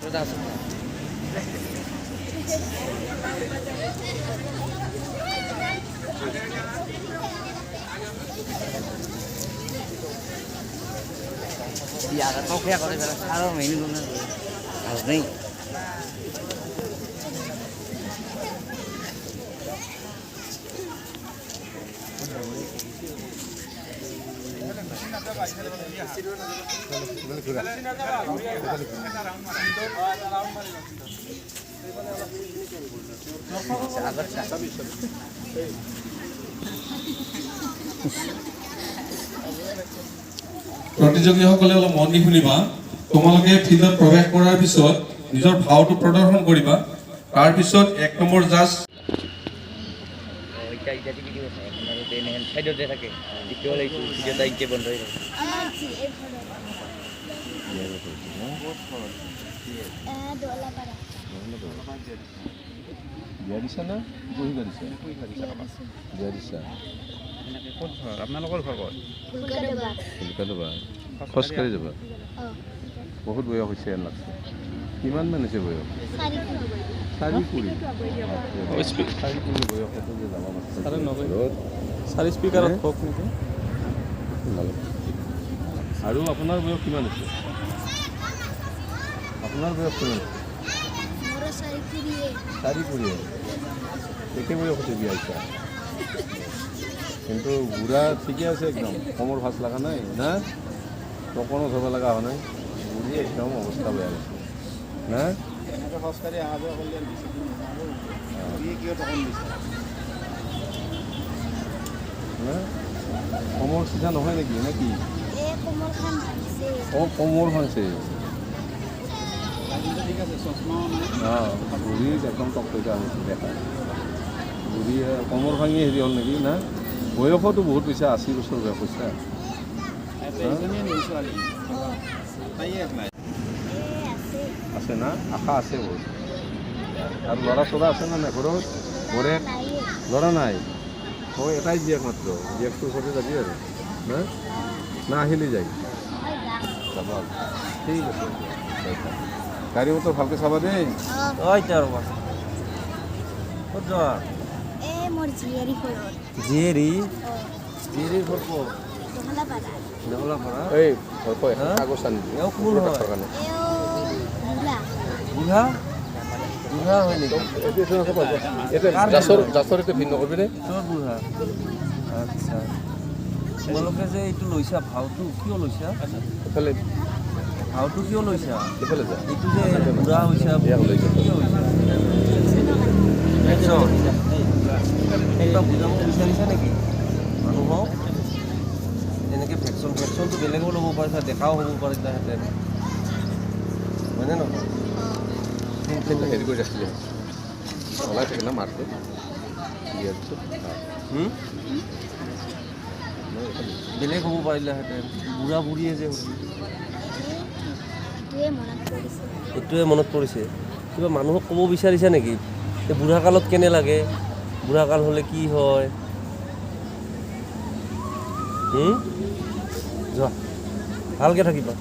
Biar kau kayak kalau salah main dulu nih. Harus nih. প্ৰতিযোগীসকলে অলপ মন দি শুনিবা তোমালোকে ফিল্ডত প্ৰৱেশ কৰাৰ পিছত নিজৰ ভাওটো প্ৰদৰ্শন কৰিবা তাৰ পিছত 1 নম্বৰ জাজ আপোনালোকৰ ঘৰ ক'ত? খোজকাঢ়ি যাবা বহুত বয়স হৈছে এন লাগছে কিমান মান হৈছে বয়স 4 স্পীকাৰত কওক নেকি আৰু আপোনাৰ বয়স কিমান হৈছে আপোনাৰ বয়স কিমান চাৰি কুড়িয়ে একে বয়স হৈছে বিয়া হৈছে কিন্তু বুঢ়া ঠিকে আছে একদম কমৰ ভাজ লগা নাই না তপনো ধৰিব লগা হোৱা নাই বুঢ়ী একদম অৱস্থা বেয়া হৈছে না কমৰ চিধা নহয় নেকি নে কি অঁ কমৰ ভাঙছে বুঢ়ী একদম টকটকা হৈছে দেখা বুঢ়ী কমৰ ভাঙি হেৰি হ'ল নেকি না বয়সতো বহুত পইচা 80 বছৰ বয়স পইচা আছে না আশা আছে বহুত আৰু ল'ৰা চৰা আছে না নাই ঘৰত ঘৰে ল'ৰা নাই হয় এটাই জীয়েক মাত্ৰ জীয়েকটো ওচৰতে যাবি আৰু না আহিলে যাই যাব ঠিক আছে গাড়ী মটৰ ভালকৈ চাবা দেই ক'ত যোৱা জীয়েৰী ঘৰ ক'ত এই কাগজ আনি কোন হয় বুঢ়া বুঢ়া হয় নেকি জাছৰ এতিয়া ভিন্ন কৰিবি নে তোৰ বুঢ়া আচ্ছা তোমালোকে যে এইটো লৈছা ভাওটো কিয় লৈছা এইফালে ভাওটো কিয় লৈছা এইফালে যা এইটো যে বুঢ়া হৈছা কিয় হৈছা কিবা বুজাব বিচাৰিছা নেকি মানুহক এনেকৈ ভেকচিনটো বেলেগো ল'ব পাৰিছা দেখাও হ'ব পাৰিছাহেঁতেন হয়নে নহয় হেৰি কৰি ৰাখিলে ওলাই থাকে না মাৰটো দিয়াৰ পিছত বেলেগ হ'ব পাৰিলাহেঁতেন বুঢ়া বুঢ়ীয়ে যে এইটোৱে মনত পৰিছে কিবা মানুহক ক'ব বিচাৰিছা নেকি এই বুঢ়া কালত কেনে লাগে বুঢ়া কাল হ'লে কি হয় যোৱা ভালকৈ থাকিবা